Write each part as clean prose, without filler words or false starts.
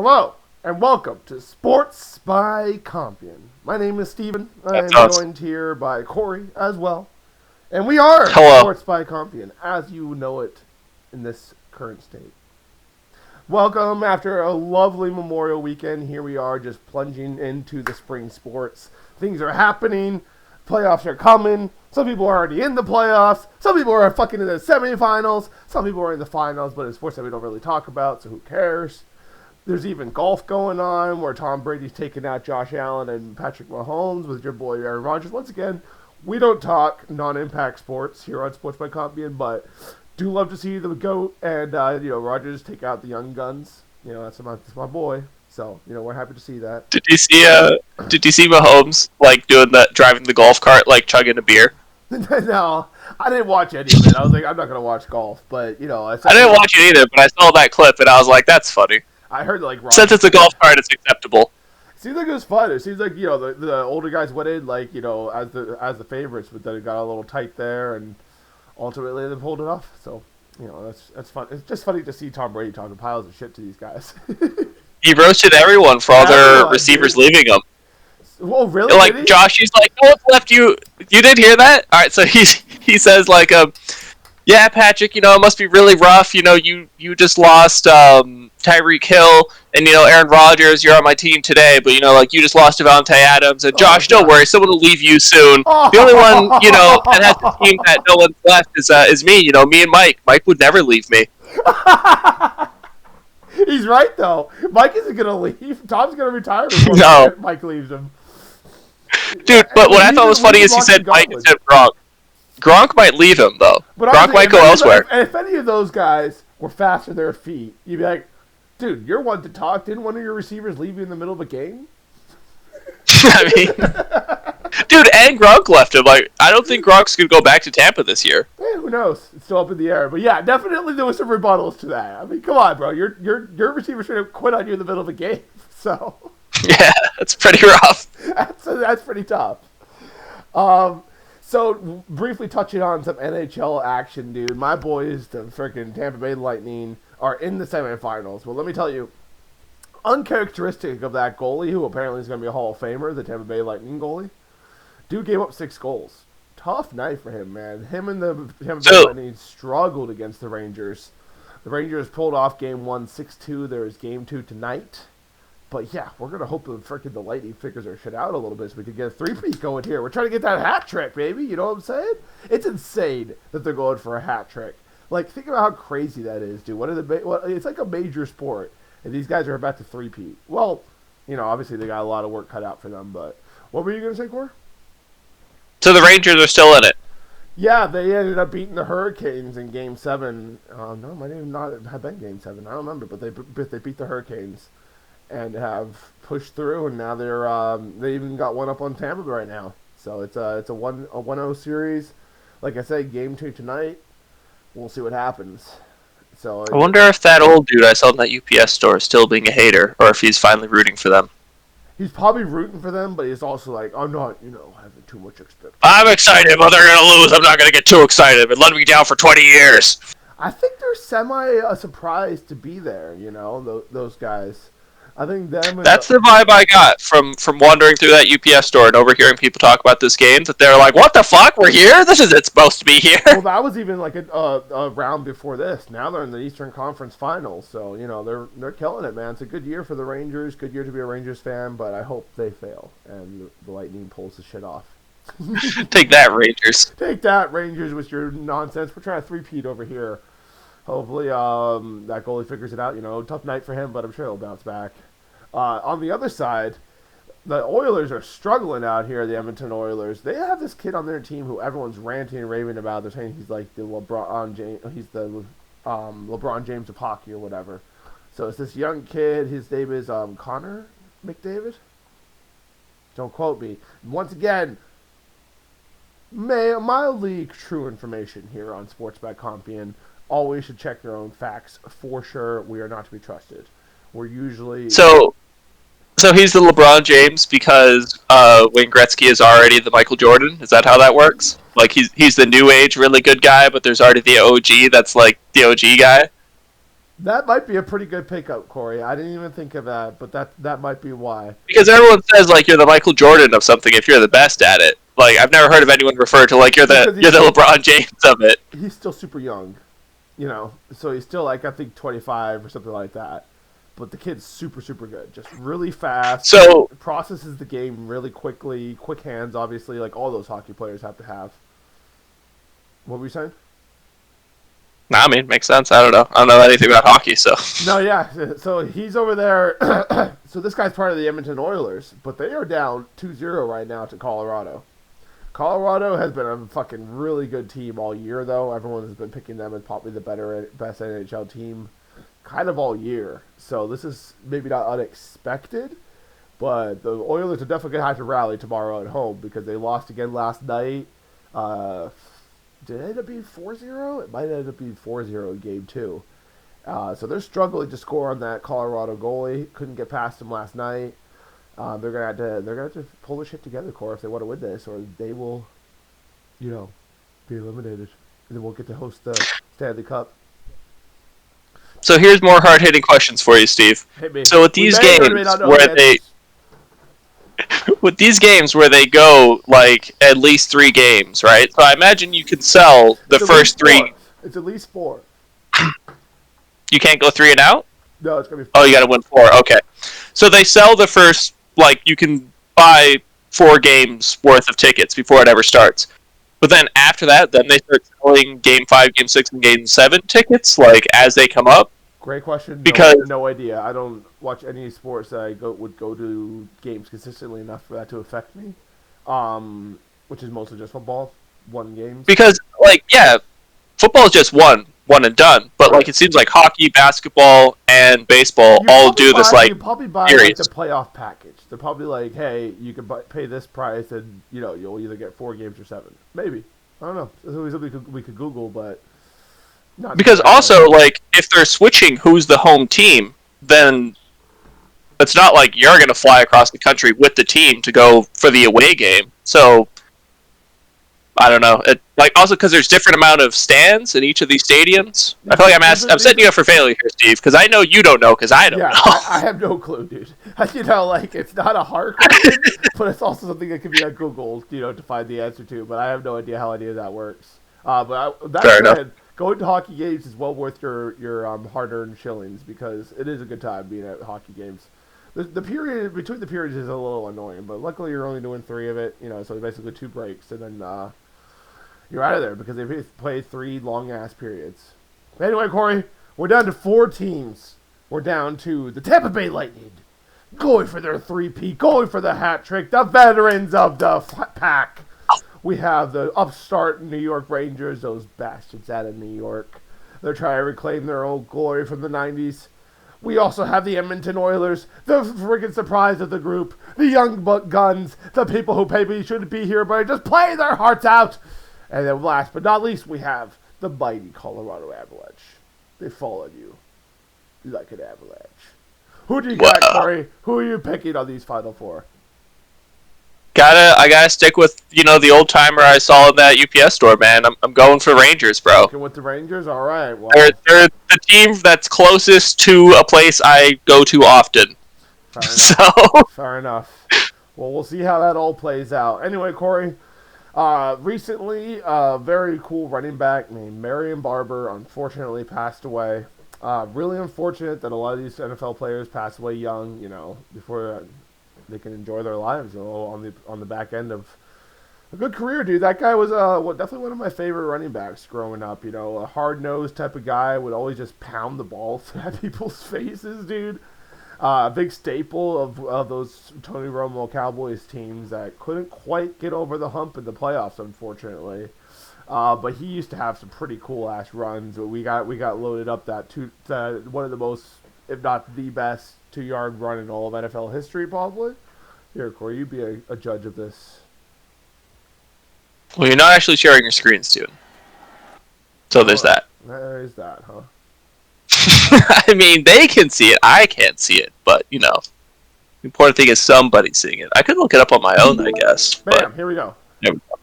Hello, and welcome to Sports by Compian. My name is Steven. I am joined here by Corey as well. And we are Sports by Compian, as you know it in this current state. Welcome after a lovely Memorial weekend. Here we are just plunging into the spring sports. Things are happening. Playoffs are coming. Some people are already in the playoffs. Some people are fucking in the semifinals. Some people are in the finals, but it's sports that we don't really talk about, so who cares? There's even golf going on where Tom Brady's taking out Josh Allen and Patrick Mahomes with your boy Aaron Rodgers. Once again, we don't talk non-impact sports here on Sports by Compian, but do love to see the GOAT and Rodgers take out the young guns. That's my boy. So we're happy to see that. Did you see Mahomes doing that, driving the golf cart, chugging a beer? No, I didn't watch any of it. I was like, I'm not gonna watch golf, but I didn't watch it either. But I saw that clip and I was like, that's funny. I heard since it's a golf cart, it's acceptable. Seems like it was fun. It seems like the older guys went in as the favorites, but then it got a little tight there, and ultimately they pulled it off. So that's fun. It's just funny to see Tom Brady talking piles of shit to these guys. He roasted everyone for all their receivers leaving him. Well, really? Josh, he's like, no one's left you. You did hear that? All right, so he says yeah, Patrick, it must be really rough. You just lost Tyreek Hill and Aaron Rodgers. You're on my team today, but you just lost Devontae Adams. And Josh, don't worry, someone will leave you soon. The only one that has the team that no one's left is me. Me and Mike. Mike would never leave me. He's right though. Mike isn't gonna leave. Tom's gonna retire before Mike leaves him. Dude, but what I thought was funny is he said Mike instead of Gronk. Gronk might leave him, though. But Gronk might go elsewhere. If any of those guys were fast to their feet, you'd be like, dude, you're one to talk. Didn't one of your receivers leave you in the middle of a game? I mean, dude, and Gronk left him. I don't think Gronk's going to go back to Tampa this year. Who knows? It's still up in the air. But yeah, definitely there was some rebuttals to that. I mean, come on, bro. Your receiver should have quit on you in the middle of a game. So yeah, that's pretty rough. That's pretty tough. So, briefly touching on some NHL action, dude. My boys, the freaking Tampa Bay Lightning, are in the semifinals. Well, let me tell you, uncharacteristic of that goalie, who apparently is going to be a Hall of Famer, the Tampa Bay Lightning goalie, dude gave up 6 goals. Tough night for him, man. Him and the Tampa Bay Lightning struggled against the Rangers. The Rangers pulled off Game 1 6-2. There is Game 2 tonight. But yeah, we're going to hope the Lightning figures their shit out a little bit so we can get a 3-peat going here. We're trying to get that hat trick, baby. You know what I'm saying? It's insane that they're going for a hat trick. Think about how crazy that is, dude. It's like a major sport, and these guys are about to 3-peat. Well, obviously they got a lot of work cut out for them, but what were you going to say, Cor? So the Rangers are still in it. Yeah, they ended up beating the Hurricanes in Game 7. No, it might even not have been Game 7. I don't remember, but they beat the Hurricanes and have pushed through, and now they even got one up on Tampa right now. So it's a 1-0 series. Like I said, Game 2 tonight. We'll see what happens. So I wonder if that old dude I saw in that UPS store is still being a hater, or if he's finally rooting for them. He's probably rooting for them, but he's also like, I'm not, having too much expectation. I'm excited, but they're gonna lose. I'm not gonna get too excited. Been letting me down for 20 years. I think they're surprised to be there. Those guys. I think that's the vibe I got from wandering through that UPS store and overhearing people talk about this game, that they're like, what the fuck, we're here? This isn't supposed to be here. Well, that was even a round before this. Now they're in the Eastern Conference Finals, so they're killing it, man. It's a good year for the Rangers, good year to be a Rangers fan, but I hope they fail and the Lightning pulls the shit off. Take that, Rangers. Take that, Rangers, with your nonsense. We're trying to 3-peat over here. Hopefully that goalie figures it out. Tough night for him, but I'm sure he'll bounce back. On the other side, the Oilers are struggling out here, the Edmonton Oilers. They have this kid on their team who everyone's ranting and raving about. They're saying he's like the LeBron James, LeBron James of hockey or whatever. So it's this young kid. His name is Connor McDavid. Don't quote me. Once again, mildly true information here on Sports by Compian. Always should check your own facts for sure. We are not to be trusted. We're usually so he's the LeBron James because Wayne Gretzky is already the Michael Jordan. Is that how that works? He's the new age really good guy, but there's already the OG that's like the OG guy. That might be a pretty good pickup, Corey. I didn't even think of that, but that might be why. Because everyone says like you're the Michael Jordan of something if you're the best at it. Like I've never heard of anyone refer to like you're the LeBron James of it. He's still super young, so he's still like I think 25 or something like that. But the kid's super good, just really fast. So processes the game really quickly, quick hands, obviously, like all those hockey players have to have. What were you saying? Nah, I mean, makes sense. I don't know anything about hockey, so. No, yeah. So he's over there. So this guy's part of the Edmonton Oilers, but they are down 2-0 right now to Colorado. Colorado has been a fucking really good team all year, though. Everyone has been picking them as probably the best NHL team kind of all year. So this is maybe not unexpected, but the Oilers are definitely going to have to rally tomorrow at home because they lost again last night. Did it end up being 4-0? It might end up being 4-0 in game 2. So they're struggling to score on that Colorado goalie. Couldn't get past him last night. They're gonna have to pull their shit together, Core, if they want to win this, or they will, be eliminated, and then we'll get to host the Stanley Cup. So here's more hard-hitting questions for you, Steve. Hit me. So with these games where they go like at least 3 games, right? So I imagine you can sell the first 3. It's at least 4. You can't go 3 and out? No, it's gonna be 4. Oh, you got to win 4. Okay. So they sell the first, like you can buy 4 games worth of tickets before it ever starts. But then after that, then they start selling Game 5, Game 6, and Game 7 tickets, like as they come up. Great question. Because no idea. I don't watch any sports that would go to games consistently enough for that to affect me. Which is mostly just football, 1 game. Because football is just one and done. But like it seems like hockey, basketball, and baseball all do this like. You probably buy like the playoff package. They're probably like, hey, you can pay this price, and you'll either get 4 games or 7. Maybe. I don't know. It's something we could Google, but. Because also, like, if they're switching who's the home team, then it's not like you're going to fly across the country with the team to go for the away game. So, I don't know. Also, because there's different amount of stands in each of these stadiums. I feel like I'm setting you up for failure here, Steve, because I know you don't know, because I don't know. I have no clue, dude. It's not a hard question, but it's also something that can be on Google, to find the answer to. But I have no idea how any of that works. Fair enough. Going to hockey games is well worth your hard-earned shillings because it is a good time being at hockey games. The period between the periods is a little annoying, but luckily you're only doing 3 of it. So basically 2 breaks, and then you're out of there because they play 3 long-ass periods. Anyway, Corey, we're down to 4 teams. We're down to the Tampa Bay Lightning, going for their 3-peat, going for the hat trick, the veterans of the pack. We have the upstart New York Rangers, those bastards out of New York. They're trying to reclaim their old glory from the 90s. We also have the Edmonton Oilers, the freaking surprise of the group, the young guns, the people who maybe shouldn't be here but just play their hearts out. And then last but not least, we have the mighty Colorado Avalanche. They followed you like an avalanche. Who do you got, Corey? Who are you picking on these final 4? I gotta stick with the old timer I saw in that UPS store, man. I'm going for Rangers, bro. Sticking with the Rangers, all right. Well, they're the team that's closest to a place I go to often. Fair enough. Well, we'll see how that all plays out. Anyway, Corey, recently, a very cool running back named Marion Barber unfortunately passed away. Really unfortunate that a lot of these NFL players pass away young, before they can enjoy their lives on the back end of a good career, dude. That guy was definitely one of my favorite running backs growing up. A hard-nosed type of guy, would always just pound the ball at people's faces, dude. Big staple of those Tony Romo Cowboys teams that couldn't quite get over the hump in the playoffs, unfortunately. But he used to have some pretty cool-ass runs. We got loaded up that one of the most, if not the best, 2-yard run in all of NFL history, probably. Here, Corey, you be a judge of this. Well, you're not actually sharing your screen, Steven. So there's that. There is that, huh? I mean, they can see it. I can't see it. But, the important thing is somebody seeing it. I could look it up on my own, I guess. Bam, here we go. There we go.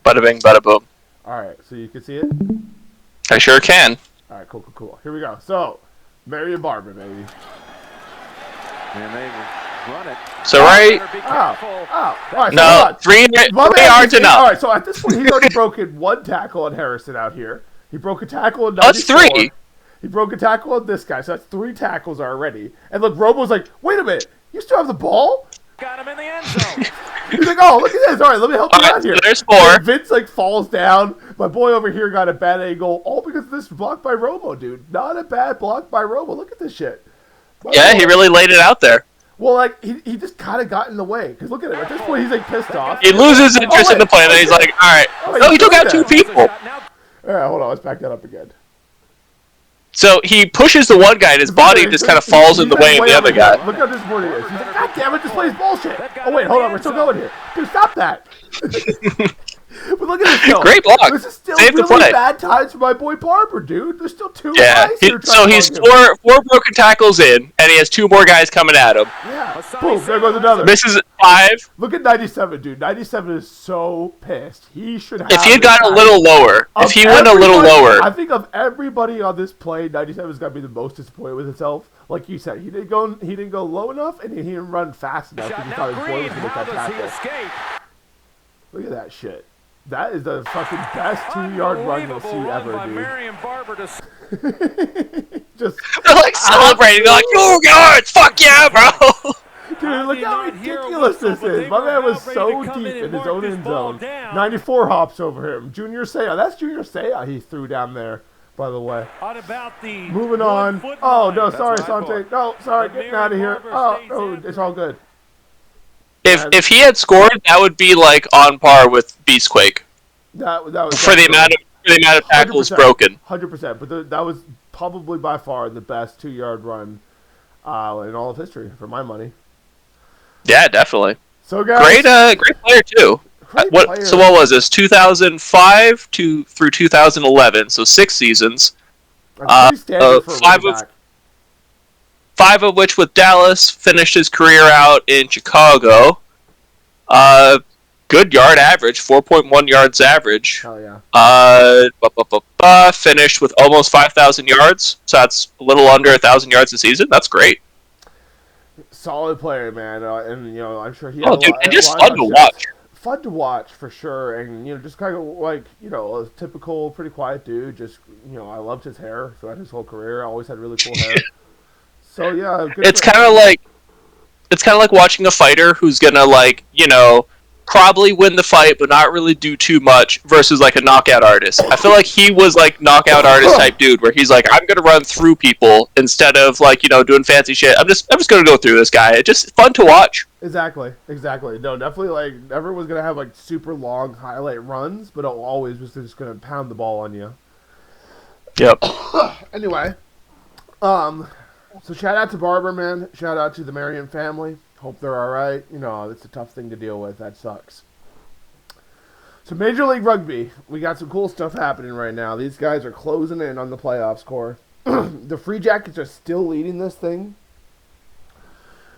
Bada bing, bada boom. All right, so you can see it? I sure can. All right, cool. Here we go. So, Marion Barber, baby. And they run it. So right. All right, no, so 3 yards enough. All right, so at this point, he's already broken 1 tackle on Harrison out here. He broke a tackle on 94. That's 3. He broke a tackle on this guy, so that's 3 tackles already. And look, Robo's like, wait a minute, you still have the ball? Got him in the end zone. He's like, oh, look at this. All right, let me help you out here. So there's 4. And Vince falls down. My boy over here got a bad angle, all because of this block by Robo, dude. Not a bad block by Robo. Look at this shit. He really laid it out there. Well, he just kind of got in the way. Because look at it. At this point, he's pissed off. He loses interest in the play, and he's like, all right. Oh, he took out 2 people. All right, hold on. Let's back that up again. So he pushes the one guy, and his body just kind of falls in the way of the other guy. Look how disappointed he is. He's like, God damn it, this play's bullshit. Oh, wait, hold on. We're still going here. Dude, stop that. But look at this, though. Great block. This is still Save really bad times for my boy Barber, dude. There's still 2 guys. So he's 4 broken tackles in, and he has 2 more guys coming at him. Yeah. Boom, there goes another. This is 5. Look at 97, dude. 97 is so pissed. He should have. If he had gotten a little lower, I think of everybody on this play, 97 is gonna be the most disappointed with himself. Like you said, he didn't go low enough, and he didn't run fast enough because he thought his boy was gonna make that tackle. Look at that shit. That is the fucking best 2-yard run you'll see ever, dude. Marion Barber Just they're like celebrating. They're like, 2 yards! Fuck yeah, bro! Dude, look how ridiculous this is. My man was so deep in his own end zone. 94 hops over him. Junior Seau. That's Junior Seau he threw down there, by the way. Moving on. Oh, no, sorry, Sante. No, sorry, getting out of here. Oh, no, it's all good. If he had scored, that would be like on par with Beastquake. That was for the amount of tackles broken. 100%. But that was probably by far the best 2-yard run in all of history, for my money. Yeah, definitely. So guys, great player too. So what was this? 2005 through 2011. So 6 seasons. 5 of which with Dallas. Finished his career out in Chicago. Good yard average, 4.1 yards average. Hell yeah. Finished with almost 5,000 yards. So that's a little under 1,000 yards a season. That's great. Solid player, man, and I'm sure he. And just fun to watch. Fun to watch for sure, and just kind of like a typical, pretty quiet dude. Just I loved his hair throughout his whole career. Always had really cool hair. So yeah, it's kind of like watching a fighter who's gonna probably win the fight but not really do too much versus like a knockout artist. I feel like he was like knockout artist type dude where he's like, I'm gonna run through people instead of doing fancy shit. I'm just gonna go through this guy. It's just fun to watch. Exactly. No, definitely never was gonna have super long highlight runs, but always was just gonna pound the ball on you. Yep. Anyway, so shout out to Barber, man. Shout out to the Marion family. Hope they're all right. It's a tough thing to deal with. That sucks. So Major League Rugby, we got some cool stuff happening right now. These guys are closing in on the playoff score. The Free Jackets are still leading this thing.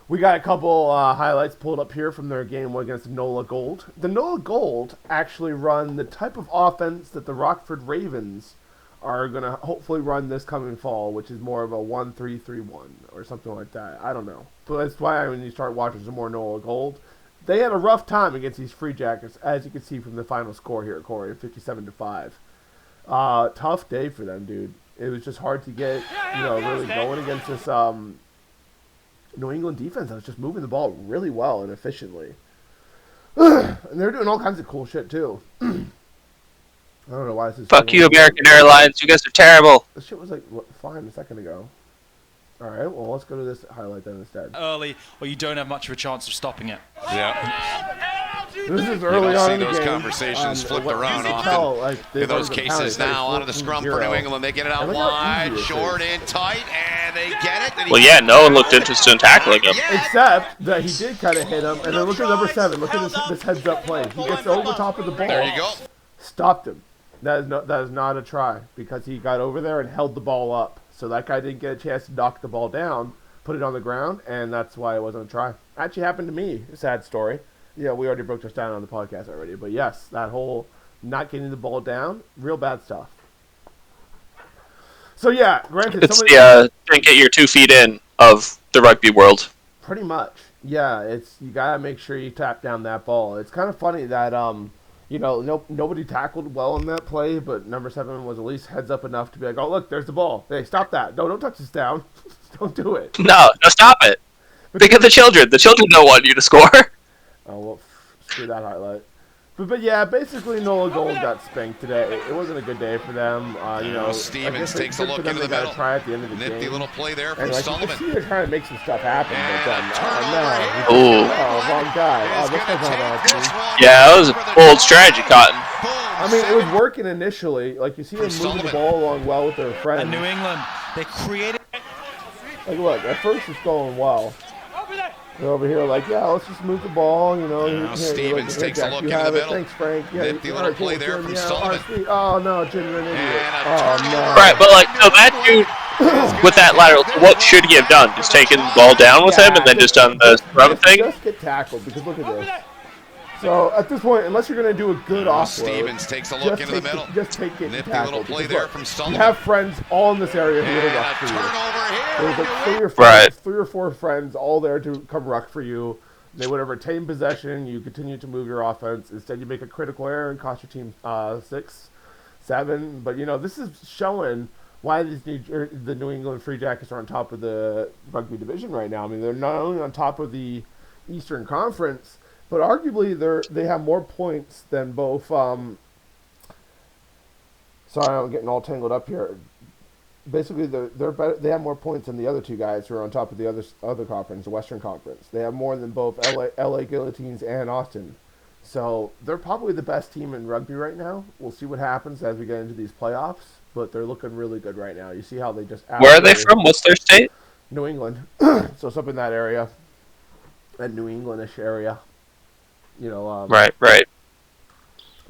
We got a couple highlights pulled up here from their game against NOLA Gold. The NOLA Gold actually run the type of offense that the Rockford Ravens are going to hopefully run this coming fall, which is more of a 1-3-3-1 or something like that. I don't know. But that's why when you start watching some more NOLA Gold, they had a rough time against these Free Jackets, as you can see from the final score here, Corey, 57-5. Tough day for them, dude. It was just hard to get, really going against this New England defense that was just moving the ball really well and efficiently. And they're doing all kinds of cool shit, too. I don't know why this is... Fuck you, American Airlines. You guys are terrible. This shit was fine a second ago. All right, well, let's go to this highlight then instead. Early, or you don't have much of a chance of stopping it. Yeah. This is early on in the game. Those conversations flipped around often. In those cases now, out of the scrum for New England. They get it out wide, short and tight, and they get it. Well, yeah, no one looked interested in tackling him. Except that he did kind of hit him. And then look at number 7. Look at this heads-up play. He gets over top of the ball. There you go. Stopped him. That is not a try because he got over there and held the ball up. So that guy didn't get a chance to knock the ball down, put it on the ground, and that's why it wasn't a try. Actually happened to me. A sad story. Yeah, we already broke this down on the podcast already. But yes, that whole not getting the ball down, real bad stuff. So yeah, granted, it's the can't get your 2 feet in of the rugby world. Pretty much, yeah. It's you gotta make sure you tap down that ball. It's kind of funny that nobody tackled well in that play, but number 7 was at least heads up enough to be like, oh look, there's the ball. Hey, stop that! No, don't touch this down. Don't do it. No, stop it. Think of the children. The children don't want you to score. Oh well, screw that highlight. But yeah, basically Nola Gold got spanked today. It wasn't a good day for them. Stevens takes a look into the middle. Try at the end of the Nifty game. Little play there from Sullivan. Sullivan. You can see they're trying to make some stuff happen, but wrong guy. Yeah, that was a bold strategy, Cotton. I mean, it was working initially. Like you see them moving the ball along well with their friends. And New England, they created. Like look, at first it's going well. They're over here like, yeah, let's just move the ball, Stevens takes a look into the middle. Thanks, Frank. Yeah, Nifty little play there from Sullivan. Oh, no, Jim, you're an idiot. Oh, no. Right, but so that dude, with that lateral, what should he have done? Just taken the ball down with him and then just done the scrum thing? Just get tackled, because look at this. So, at this point, unless you're going to do a good offload, Stevens takes a look into the middle. Just take it Nifty tackled. Little play there from Sullivan. You have friends all in this area who would have rucked for you. Turnover here. There's like 3 or 4 friends all there to come ruck for you. They would have retained possession. You continue to move your offense. Instead, you make a critical error and cost your team 6, 7. But, this is showing why the New England Free Jackets are on top of the rugby division right now. I mean, they're not only on top of the Eastern Conference, but arguably they have more points than both. Sorry, I'm getting all tangled up here. Basically, they're better. They have more points than the other 2 guys who are on top of the other conference, the Western Conference. They have more than both LA Guillotines and Austin. So they're probably the best team in rugby right now. We'll see what happens as we get into these playoffs, but they're looking really good right now. You see how they just. Where are they from? What's their state? New England. So it's up in that area, that New Englandish area. Right.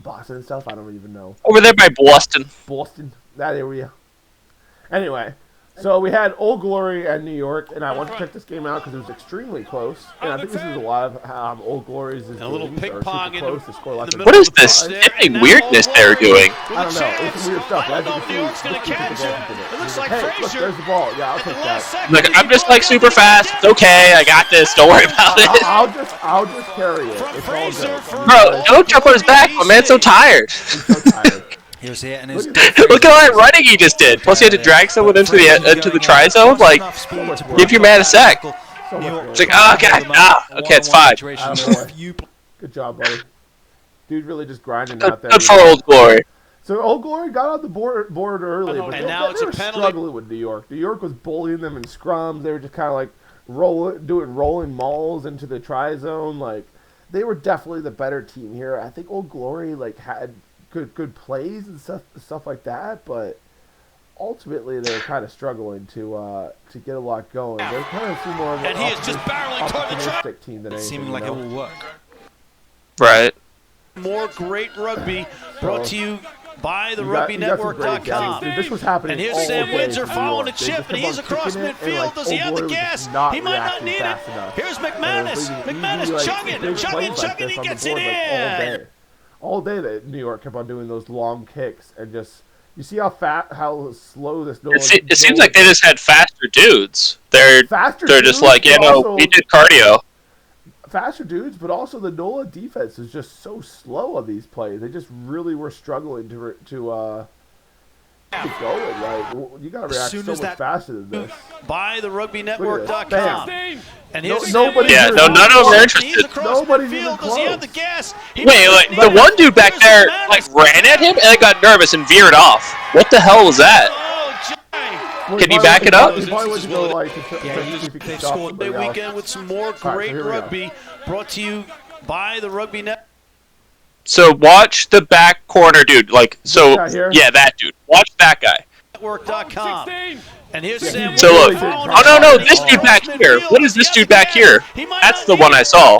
Boston and stuff. I don't even know. Over there by Boston. Boston, that area. Anyway, so we had Old Glory and New York, and I want to check this game out because it was extremely close. And I think this is a lot of Old Glory's. A little ping pong in the What is this skipping weirdness they're doing? I don't know. It's some weird stuff. As you can see, it looks like hey, look, there's the ball. Yeah, I'll take that. Look, I'm just like super fast. It's okay. I got this. Don't worry about it. I'll just carry it. It's all good. Bro, don't jump on his back. My man's so tired. He's so tired. He was hitting his. Look at all that running he just did. Plus, he had to drag someone into the try zone. Like, give your man a sec. It's like, oh god, okay, it's fine. Good job, buddy. Dude, really just grinding out there. Good for Old Glory. So Old Glory got on the board early, but now they were struggling with New York. New York was bullying them in scrums. They were just kind of like doing rolling mauls into the try zone. Like, they were definitely the better team here. I think Old Glory had good plays and stuff like that, but ultimately they're kind of struggling to get a lot going. They're kind of more of an optimistic team than anything. Seeming like it will work. Right. More great rugby brought to you by the RugbyNetwork.com. This was happening. And here's Sam Windsor following the chip, and he's across midfield. Does he have the gas? He might not need it. Here's McManus. McManus chugging. He gets it in. All day that New York kept on doing those long kicks and just you see how slow this. It seems like they just had faster dudes. They're just dudes, like we did cardio. Faster dudes, but also the NOLA defense is just so slow on these plays. They just really were struggling to keep going. Like you got to react so much faster than this. By the RugbyNetwork.com. And nobody. Yeah, none of them are interested. Nobody's even close. Wait, the one dude back there ran at him and got nervous and veered off. What the hell was that? Can you back it up? They've scored a weekend with some more great rugby brought to you by the RugbyNet. So watch the back corner dude. That dude. Watch that guy. Network.com. And here's Sam. So look. Oh no, this dude back here. What is this dude back here? That's the one I saw.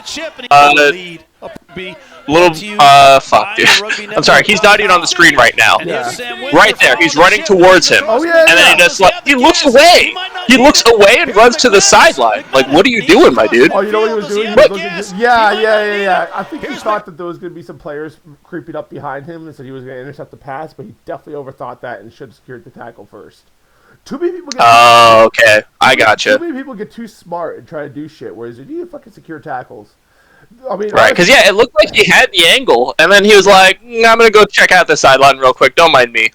Fuck, dude. I'm sorry, he's not even on the screen right now. Right there, he's running towards him. And then he looks away. He looks away and runs to the sideline. Like, what are you doing, my dude? Oh, you know what he was doing? Yeah. I think he thought that there was going to be some players creeping up behind him and said he was going to intercept the pass, but he definitely overthought that and should have secured the tackle first. Too many people get okay. I gotcha. Too many people get too smart and try to do shit, whereas you need to fucking secure tackles. I mean, right, because it looked like he had the angle, and then he was like, I'm going to go check out the sideline real quick, don't mind me.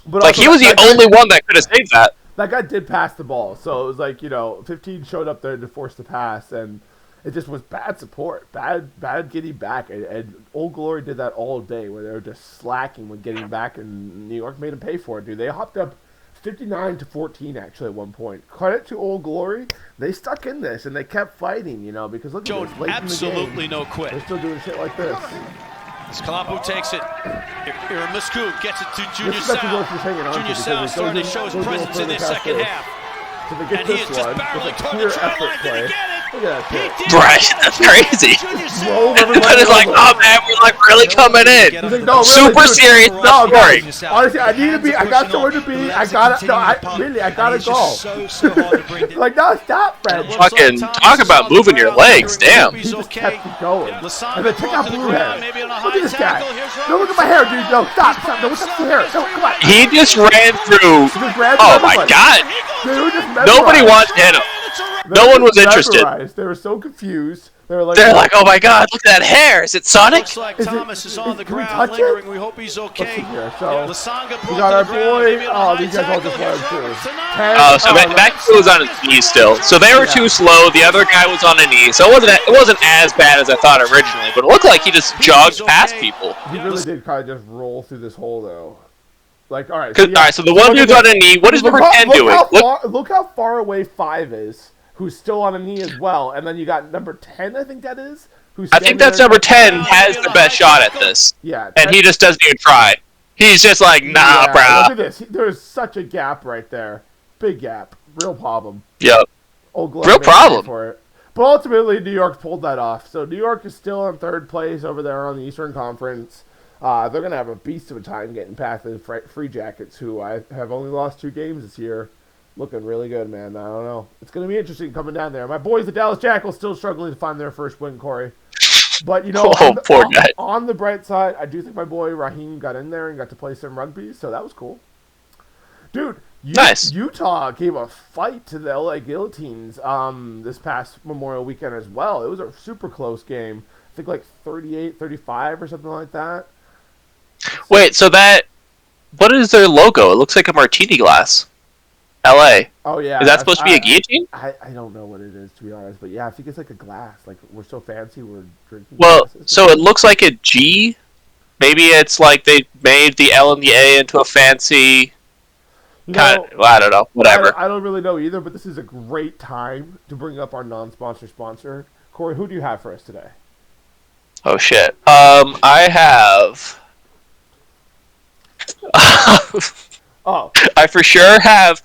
But like, he was the only one that could have saved that. That guy did pass the ball, so it was like, 15 showed up there to force the pass, and it just was bad support, bad getting back, and Old Glory did that all day, where they were just slacking when getting back, and New York made them pay for it, dude. They hopped up 59-14 actually at one point. Credit to Old Glory, they stuck in this and they kept fighting, because look at this late absolutely in the game. No quit. They're still doing shit like this. As Kalapu takes it, Iramusku gets it to Junior This is Sal. hanging on Junior to Sal starting to show his presence in this second half. So they get this one, it's a clear effort play. Look at that shit. Right, that's crazy. But it's like, oh man, we're like really coming in. Like, no, really, super dude, serious. No, guys, honestly, I need to be. I got somewhere to be. I gotta go. Like, no, stop, Fred. Fucking talk about moving your legs, damn. He just kept it going. And then check out Blue Hair. Look at this guy. No, look at my hair, dude. No, stop. No, look at Blue Hair. No, come on. He just ran through. Oh my god. Nobody wants to hit him. No one was interested. They were so confused. They're like, oh my god, look at that hair. Is it Sonic? Looks like Thomas is on the ground lingering. We hope he's okay. So, we got our boy. Oh, these guys all just led too. Oh, so Maxwell was on his knee still. So they were too slow. The other guy was on a knee. So it wasn't as bad as I thought originally. But it looked like he just jogged past people. He really did kind of just roll through this hole though. Like, all right. So the one dude's on a knee. What is number 10 doing? Look how far away 5 is. Who's still on a knee as well, and then you got number 10, I think that is. I think that's number 10 has the best shot at this. Yeah. And he just doesn't even try. He's just like, nah, bro. Look at this. There's such a gap right there. Big gap. Real problem. Yep. Real problem. For it. But ultimately, New York pulled that off. So New York is still in 3rd place over there on the Eastern Conference. They're going to have a beast of a time getting past the Free Jackets, who I have only lost 2 games this year. Looking really good, man. I don't know. It's going to be interesting coming down there. My boys, the Dallas Jackals, still struggling to find their first win, Corey. But, on the bright side, I do think my boy Raheem got in there and got to play some rugby, so that was cool. Dude, nice. Utah gave a fight to the LA Guillotines this past Memorial Weekend as well. It was a super close game. I think like 38-35 or something like that. Wait, so what is their logo? It looks like a martini glass. LA. Oh yeah. Is that supposed to be a guillotine? I don't know what it is, to be honest, but yeah, I think it's like a glass. Like, we're so fancy, we're drinking. Well, so it looks like a G. Maybe it's like they made the L and the A into a fancy. I don't know. Whatever. I don't really know either, but this is a great time to bring up our non-sponsor sponsor. Corey, who do you have for us today? Oh shit. I have. I for sure have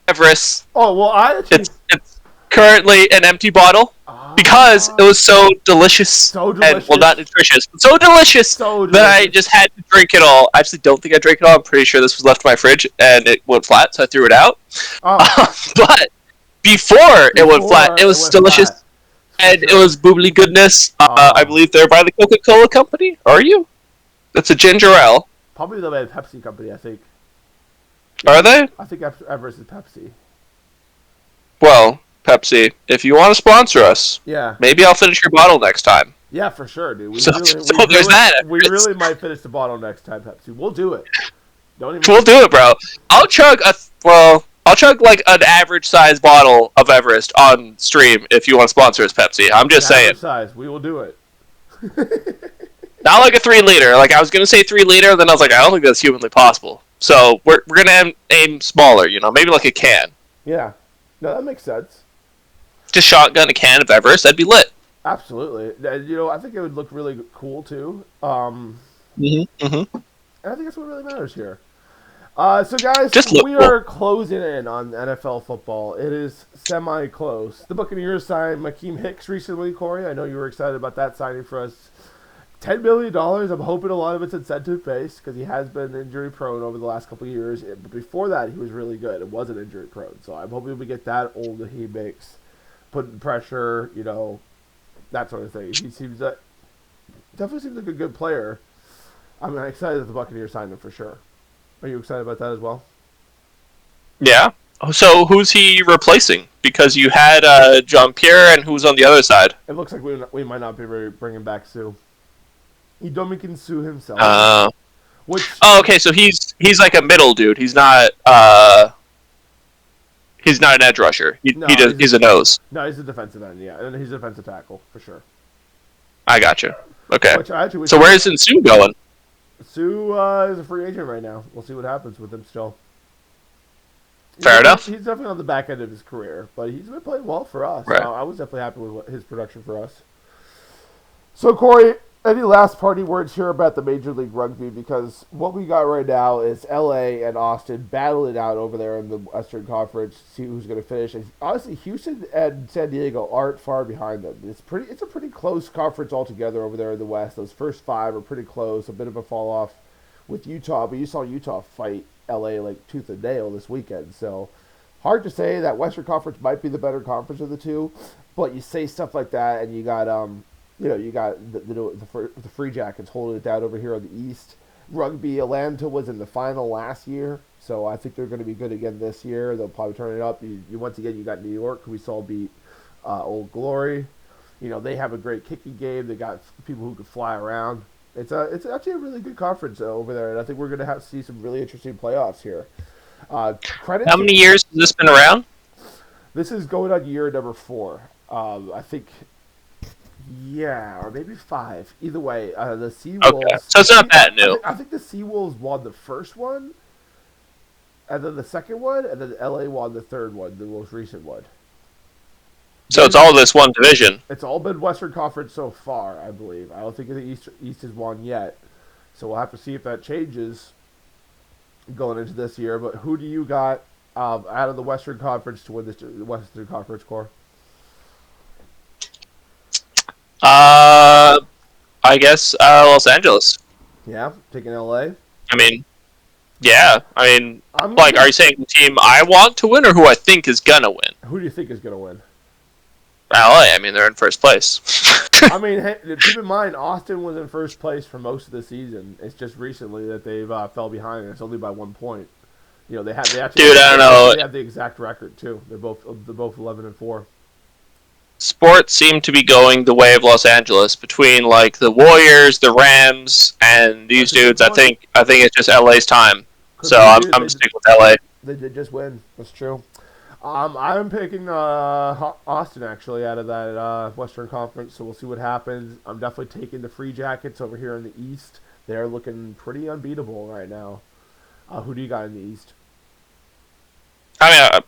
Everest. Oh, well, it's currently an empty bottle because it was so delicious. And, well, not nutritious, but so delicious that I just had to drink it all. I actually don't think I drank it all. I'm pretty sure this was left in my fridge and it went flat, so I threw it out. But before it went flat, it was delicious. And it was boobly goodness. I believe they're by the Coca-Cola company. Are you? It's a ginger ale. Probably the Pepsi company, I think. Are they? I think Everest is Pepsi. Well, Pepsi, if you want to sponsor us, maybe I'll finish your bottle next time. Yeah, for sure, dude. We really might finish the bottle next time, Pepsi. We'll do it. We'll do it, bro. I'll chug like an average size bottle of Everest on stream if you want to sponsor us, Pepsi. I'm just saying. Size. We will do it. Not like a 3 liter. Like, I was gonna say 3 liter, then I was like, I don't think that's humanly possible. So we're gonna aim smaller, maybe like a can. Yeah, no, that makes sense. Just shotgun a can of Everest, that'd be lit. Absolutely. I think it would look really cool too. And I think that's what really matters here. So guys, we are closing in on NFL football. It is semi-close. The Buccaneers signed Makeem Hicks recently, Corey. I know you were excited about that signing for us. $10 million. I'm hoping a lot of it's incentive-based because he has been injury-prone over the last couple of years. But before that, he was really good. It wasn't injury-prone. So I'm hoping we get that old that he makes, putting pressure, that sort of thing. He definitely seems like a good player. I'm excited that the Buccaneers signed him for sure. Are you excited about that as well? Yeah. So who's he replacing? Because you had Jean-Pierre, and who's on the other side? It looks like we might not be bringing back Sue. Dominican Sue himself. Okay, so he's like a middle dude. He's not an edge rusher. He's a nose. No, he's a defensive end, yeah. And he's a defensive tackle, for sure. I gotcha. Okay. So where is Sue going? Sue is a free agent right now. We'll see what happens with him still. Fair enough. He's definitely on the back end of his career, but he's been playing well for us. Right. I was definitely happy with his production for us. So, Corey, any last party words here about the Major League Rugby? Because what we got right now is LA and Austin battling out over there in the Western Conference to see who's going to finish. And honestly, Houston and San Diego aren't far behind them. It's a pretty close conference altogether over there in the West. Those first 5 are pretty close. A bit of a fall off with Utah, but you saw Utah fight LA like tooth and nail this weekend. So hard to say that Western Conference might be the better conference of the two, but you say stuff like that, and you got you got the Free Jackets holding it down over here on the East. Rugby Atlanta was in the final last year, so I think they're going to be good again this year. They'll probably turn it up. You once again, you got New York, who we saw beat Old Glory. They have a great kicking game. They got people who can fly around. It's actually a really good conference over there, and I think we're going to see some really interesting playoffs here. How many years has this been around? This is going on year number 4. I think, or maybe 5. Either way, the Seawolves. Okay, so it's not that new. I think the Seawolves won the first one, and then the second one, and then LA won the third one, the most recent one. So it's all this one division. It's all been Western Conference so far, I believe. I don't think the East has won yet. So we'll have to see if that changes going into this year. But who do you got out of the Western Conference to win this Western Conference core? I guess Los Angeles. Yeah, taking LA. I mean, are you saying the team I want to win or who I think is gonna win? Who do you think is gonna win? LA. I mean, they're in first place. I mean, keep in mind, Austin was in first place for most of the season. It's just recently that they've fell behind, and it's only by 1 point. They actually. Dude, I don't know. They have the exact record too. They're both 11-4. Sports seem to be going the way of Los Angeles between like the Warriors, the Rams, and these dudes. I think it's just LA's time. So I'm sticking with LA. They did just win. That's true. I'm picking Austin, actually, out of that Western Conference, so we'll see what happens. I'm definitely taking the Free Jackets over here in the East. They're looking pretty unbeatable right now. Who do you got in the East? I mean,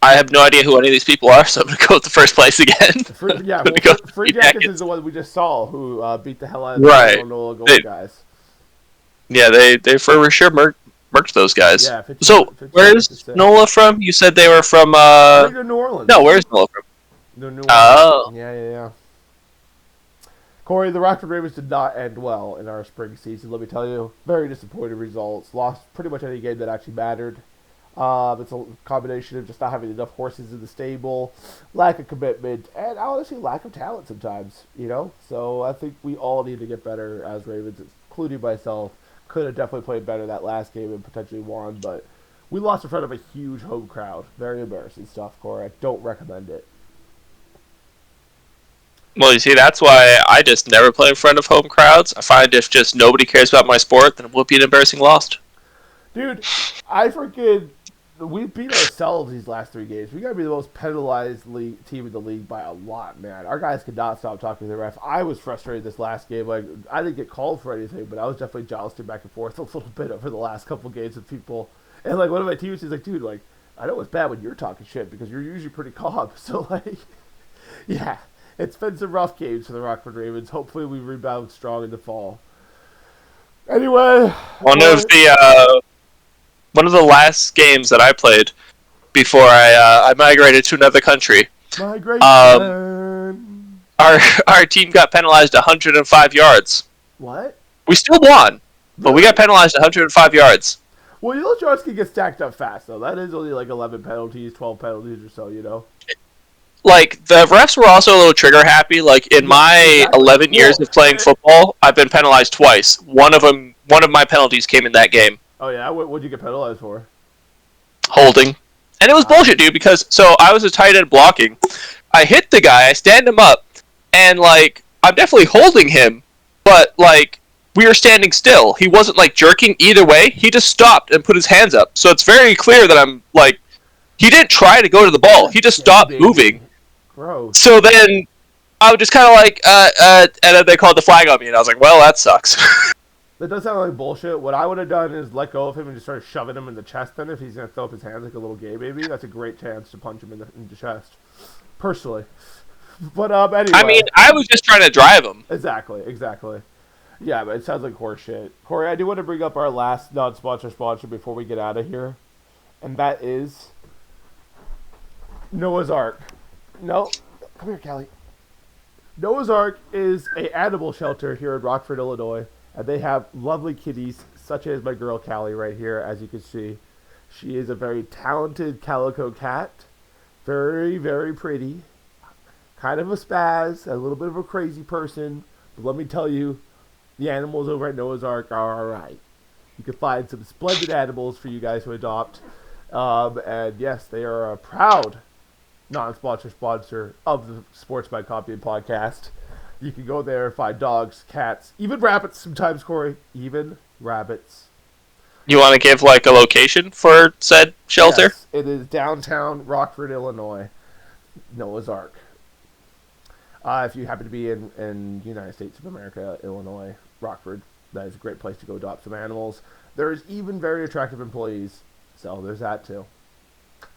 I have no idea who any of these people are, so I'm going to go with the first place again. Free Jackets is the one we just saw, who beat the hell out of the Nola Gold guys. Yeah, they for sure merged those guys. Yeah, so, where's Nola from? You said they were from... New Orleans. No, where's Nola from? New Orleans. Oh. Yeah. Corey, the Rockford Ravens did not end well in our spring season, let me tell you. Very disappointing results. Lost pretty much any game that actually mattered. It's a combination of just not having enough horses in the stable, lack of commitment, and honestly lack of talent sometimes, So I think we all need to get better as Ravens, including myself. Could have definitely played better that last game and potentially won, but we lost in front of a huge home crowd. Very embarrassing stuff, Corey. I don't recommend it. Well, you see, that's why I just never play in front of home crowds. I find if just nobody cares about my sport, then it will be an embarrassing loss. Dude, we beat ourselves these last 3 games. We got to be the most penalized team in the league by a lot, man. Our guys could not stop talking to the ref. I was frustrated this last game. Like, I didn't get called for anything, but I was definitely jousting back and forth a little bit over the last couple games with people. And, like, one of my teammates is like, dude, like, I know it's bad when you're talking shit because you're usually pretty calm. So, like, yeah, it's been some rough games for the Rockford Ravens. Hopefully we rebound strong in the fall. Anyway. One of the last games that I played before I migrated to another country, our team got penalized 105 yards. What? We still won, but we got penalized 105 yards. Well, those yards can get stacked up fast, though. That is only like 11 penalties, 12 penalties or so, Like, the refs were also a little trigger happy. Like, in my 11 years of playing football, I've been penalized twice. One of my penalties came in that game. Oh, yeah? What'd you get penalized for? Holding. And it was bullshit, dude, because so I was a tight end blocking. I hit the guy, I stand him up, and like I'm definitely holding him, but like we were standing still. He wasn't like jerking either way. He just stopped and put his hands up. So it's very clear that I'm like he didn't try to go to the ball. He just stopped moving. Gross. So then I was just kind of like, and then they called the flag on me, and I was like, well, that sucks. That does sound like bullshit. What I would have done is let go of him and just start shoving him in the chest then if he's going to throw up his hands like a little gay baby. That's a great chance to punch him in the chest. Personally. But anyway. I mean, I was just trying to drive him. Exactly. Yeah, but it sounds like horse shit. Corey, I do want to bring up our last non-sponsor sponsor before we get out of here. And that is Noah's Ark. No. Come here, Callie. Noah's Ark is an animal shelter here in Rockford, Illinois. And they have lovely kitties, such as my girl Callie right here, as you can see. She is a very talented calico cat. Very, very pretty. Kind of a spaz, a little bit of a crazy person. But let me tell you, the animals over at Noah's Ark are alright. You can find some splendid animals for you guys to adopt. And yes, they are a proud non-sponsor sponsor of the Sports by Compian podcast. You can go there and find dogs, cats, even rabbits sometimes, Corey. Even rabbits. You want to give, like, a location for said shelter? Yes, it is downtown Rockford, Illinois. Noah's Ark. If you happen to be in the United States of America, Illinois, Rockford, that is a great place to go adopt some animals. There's even very attractive employees, so there's that too.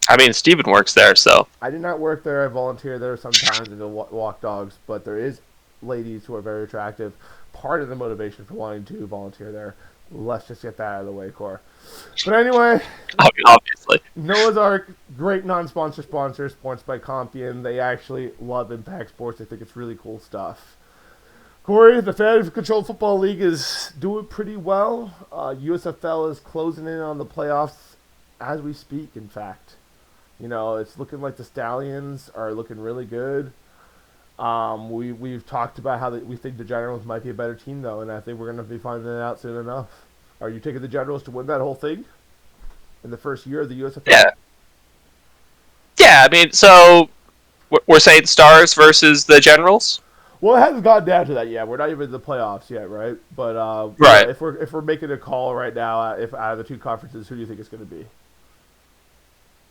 I mean, Steven works there, so. I did not work there. I volunteer there sometimes to go walk dogs, but there is ladies who are very attractive. Part of the motivation for wanting to volunteer there. Let's just get that out of the way, Cor. But anyway, obviously, Noah's Ark, great non-sponsor sponsor, Sports by Compian. They actually love Impact Sports. They think it's really cool stuff. Corey, the Fan Control Football League is doing pretty well. USFL is closing in on the playoffs as we speak, in fact. You know, it's looking like the Stallions are looking really good. We've talked about how we think the Generals might be a better team, though, and I think we're going to be finding that out soon enough. Are you taking the Generals to win that whole thing in the first year of the USFL? Yeah. Yeah, I mean, so we're saying Stars versus the Generals? Well, it hasn't gotten down to that yet. We're not even in the playoffs yet, right? But right. If we're making a call right now, if out of the two conferences, who do you think it's going to be?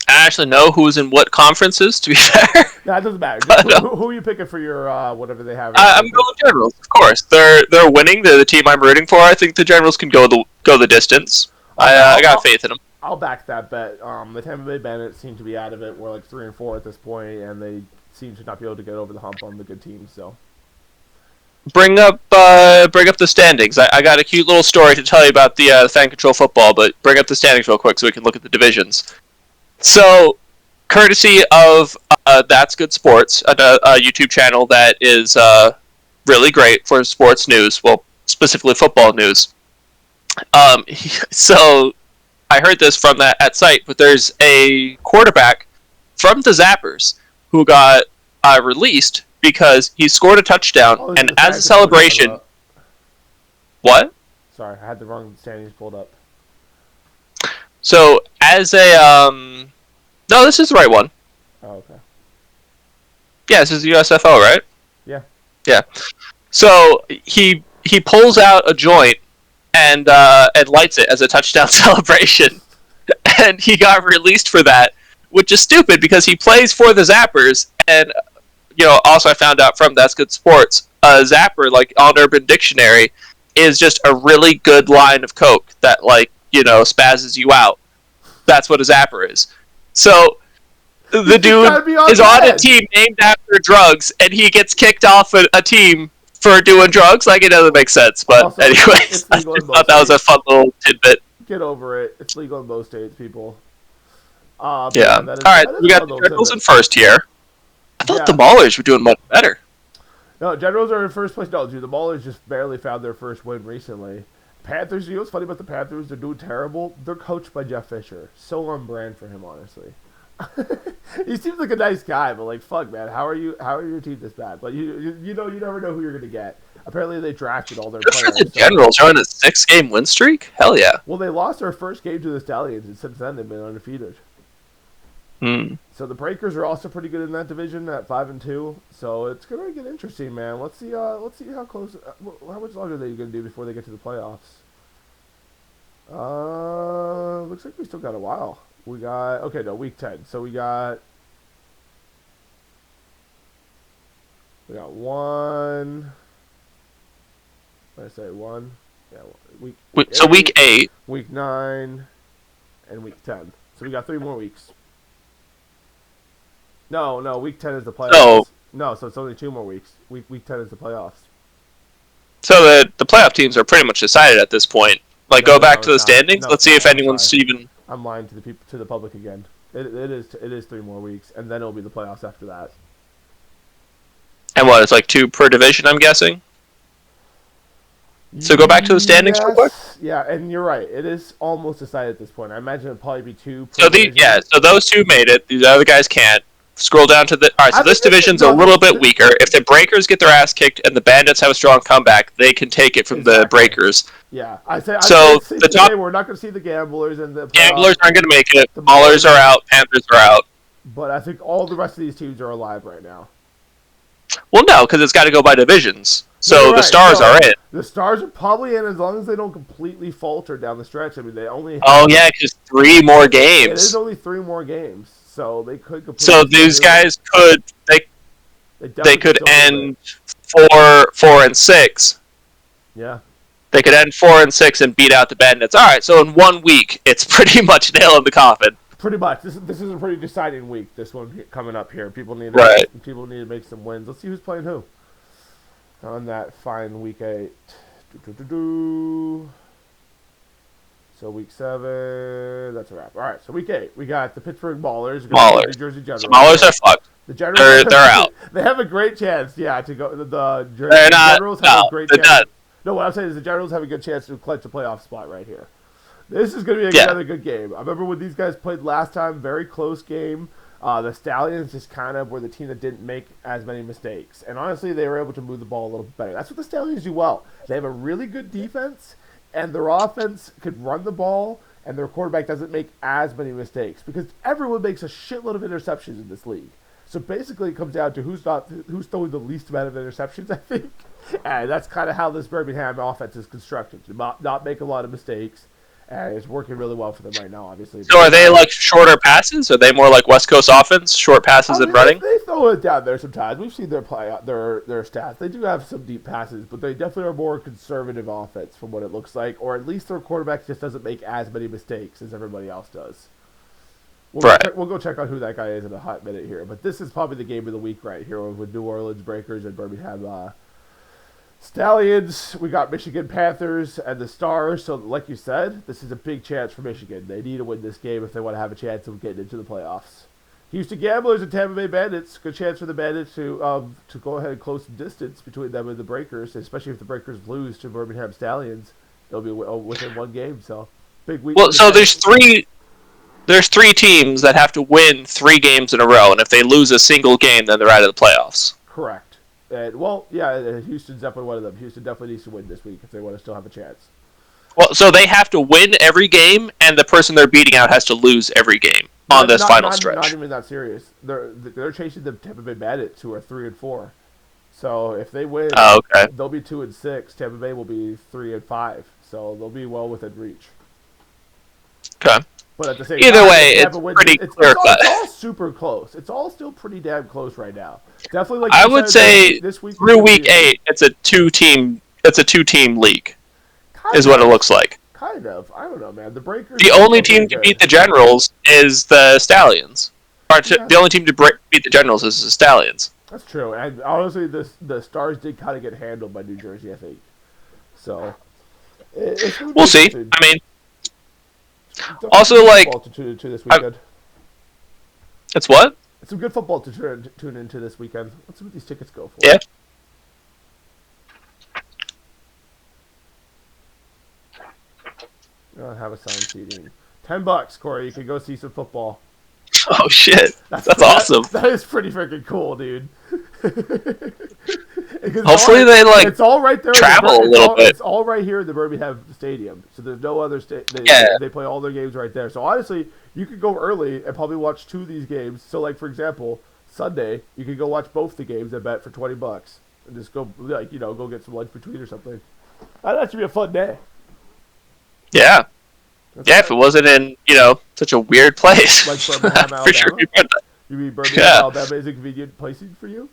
I actually know who's in what conferences, to be fair. No, it doesn't matter. Who are you picking for your whatever they have? I'm going with Generals, of course. They're winning. They're the team I'm rooting for. I think the Generals can go the distance. I got faith in them. I'll back that bet. The Tampa Bay Bandits seem to be out of it. We're like 3-4 at this point, and they seem to not be able to get over the hump on the good teams. So bring up the standings. I got a cute little story to tell you about the Fan Control Football, but bring up the standings real quick so we can look at the divisions. So, courtesy of That's Good Sports, a YouTube channel that is really great for sports news, well, specifically football news. So, I heard this from that site, but there's a quarterback from the Zappers who got released because he scored a touchdown, and as a celebration... What? Sorry, I had the wrong standings pulled up. So, as a, no, this is the right one. Oh, okay. Yeah, this is the USFL, right? Yeah. Yeah. So, he pulls out a joint and lights it as a touchdown celebration. And he got released for that, which is stupid because he plays for the Zappers. And, you know, also I found out from That's Good Sports, Zapper, like, on Urban Dictionary, is just a really good line of coke that, like, you know, spazzes you out. That's what a Zapper is. So, the dude is on a team named after drugs, and he gets kicked off a team for doing drugs. Like, it doesn't make sense. But also, anyways, I thought that was a fun little tidbit. Get over it. It's legal in most states, people. Yeah. All right, we got the Generals in first here. I thought the Maulers were doing much better. No, Generals are in first place. No, dude, the Maulers just barely found their first win recently. Panthers, you know what's funny about the Panthers? They're doing terrible. They're coached by Jeff Fisher. So on brand for him, honestly. He seems like a nice guy, but like, fuck, man, how are your team this bad? But you know, you never know who you're gonna get. Apparently, they drafted all their players. The Generals are on a 6-game win streak. Hell yeah. Well, they lost their first game to the Stallions, and since then they've been undefeated. So the Breakers are also pretty good in that division at 5-2. So it's gonna get interesting, man. Let's see how close. How much longer are they gonna do before they get to the playoffs? Looks like we still got a while. We got week 10. So we got one. What did I say? One. Yeah. Week 8, week 9, and week 10. So we got 3 more weeks. No, week 10 is the playoffs. So it's only 2 more weeks. Week 10 is the playoffs. So the playoff teams are pretty much decided at this point. Go back to the standings. Let's see if anyone's even. I'm lying to the public again. It is 3 more weeks, and then it'll be the playoffs after that. And what? It's 2 per division, I'm guessing. So go back to the standings real quick. Yeah, and you're right. It is almost decided at this point. I imagine it'll probably be 2 per division. So those 2 made it. These other guys can't. Scroll down to the. All right, so this division's a little bit weaker. If the Breakers get their ass kicked and the Bandits have a strong comeback, they can take it from the Breakers. Yeah, the top. We're not going to see the Gamblers and the Gamblers aren't going to make it. The Maulers are out. Panthers are out. But I think all the rest of these teams are alive right now. Well, no, because it's got to go by divisions. So the Stars are in. The Stars are probably in as long as they don't completely falter down the stretch. I mean, they only. Because 3 more games. It is only 3 more games. So they could completely. So these guys could they could end 4-6. Yeah. They could end 4-6 and beat out the Bandits. All right, so in 1 week, it's pretty much nail in the coffin. Pretty much. This is a pretty deciding week. This one coming up here. People need to make some wins. Let's see who's playing who on that fine week 8. So week 7, that's a wrap. All right, so week 8, we got the Pittsburgh Maulers. New Jersey Generals. The Maulers are fucked. The Generals, they're out. They have a great chance, to go. The Generals have a great chance. Done. No, what I'm saying is the Generals have a good chance to clinch a playoff spot right here. This is going to be another good game. I remember when these guys played last time, very close game. The Stallions just kind of were the team that didn't make as many mistakes. And honestly, they were able to move the ball a little better. That's what the Stallions do well. They have a really good defense, and their offense could run the ball, and their quarterback doesn't make as many mistakes because everyone makes a shitload of interceptions in this league. So basically, it comes down to who's throwing the least amount of interceptions, I think. And that's kind of how this Birmingham offense is constructed, to not make a lot of mistakes. And it's working really well for them right now, obviously. So are they shorter passes? Are they more like West Coast offense, short passes and running? They throw it down there sometimes. We've seen their stats. They do have some deep passes, but they definitely are more conservative offense from what it looks like. Or at least their quarterback just doesn't make as many mistakes as everybody else does. We'll go check on who that guy is in a hot minute here. But this is probably the game of the week right here with New Orleans Breakers and Birmingham Stallions. We got Michigan Panthers and the Stars. So like you said, this is a big chance for Michigan. They need to win this game if they want to have a chance of getting into the playoffs. Houston Gamblers and Tampa Bay Bandits. Good chance for the Bandits to go ahead and close some distance between them and the Breakers, especially if the Breakers lose to Birmingham Stallions. They'll be within 1 game. So big week. Well, so there's 3 teams that have to win 3 games in a row, and if they lose a single game, then they're out of the playoffs. Correct. And, Houston's definitely one of them. Houston definitely needs to win this week if they want to still have a chance. Well, so they have to win every game, and the person they're beating out has to lose every game on this final stretch. Not even that serious. They're chasing the Tampa Bay Bandits, who are 3-4. So if they win, they'll be 2-6. Tampa Bay will be 3-5. So they'll be well within reach. Okay. But at the same Either time, way, it's pretty clear cut. It's all super close. It's all still pretty damn close right now. Definitely, like I would say, this week through week 8, it's a 2-team league. Is what it looks like. Kind of. I don't know, man. The Breakers. The only team to beat the Generals is the Stallions. The only team to beat the Generals is the Stallions. That's true. And honestly, the Stars did kind of get handled by New Jersey, I think. So we'll see. I mean. Also, to this weekend. It's what? It's some good football to tune into this weekend. Let's see what these tickets go for. Yeah. I have a sound seating. $10, Corey. You can go see some football. Oh shit! That's awesome. That is pretty freaking cool, dude. Hopefully they it's all right there. Travel a little bit. It's all right here in the Birmingham Stadium, so there's no other They play all their games right there. So honestly, you could go early and probably watch 2 of these games. So like for example, Sunday you could go watch both the games and bet for $20 and just go go get some lunch between or something. That should be a fun day. Yeah. If it wasn't in, such a weird place. Like Birmingham, Alabama? For sure. You mean Birmingham, Alabama is a convenient placing for you?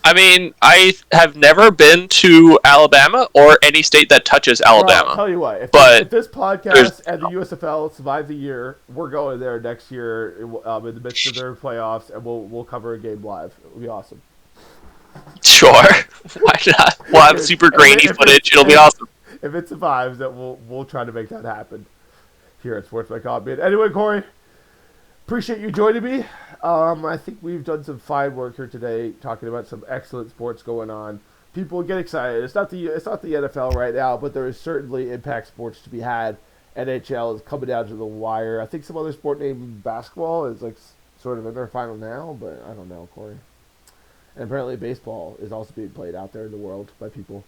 I mean, I have never been to Alabama or any state that touches Alabama. Well, I'll tell you what, if this podcast and the USFL survive the year, we're going there next year in the midst of their playoffs, and we'll cover a game live. It'll be awesome. Sure. Why not? We'll have super grainy footage. It'll be awesome. If it survives, then we'll try to make that happen here at Sports by Compian. Anyway, Corey, appreciate you joining me. I think we've done some fine work here today, talking about some excellent sports going on. People get excited. It's not the NFL right now, but there is certainly impact sports to be had. NHL is coming down to the wire. I think some other sport named basketball is like sort of in their final now, but I don't know, Corey. And apparently baseball is also being played out there in the world by people.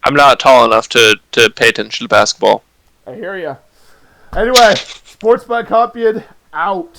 I'm not tall enough to pay attention to basketball. I hear ya. Anyway, Sports by Compian out.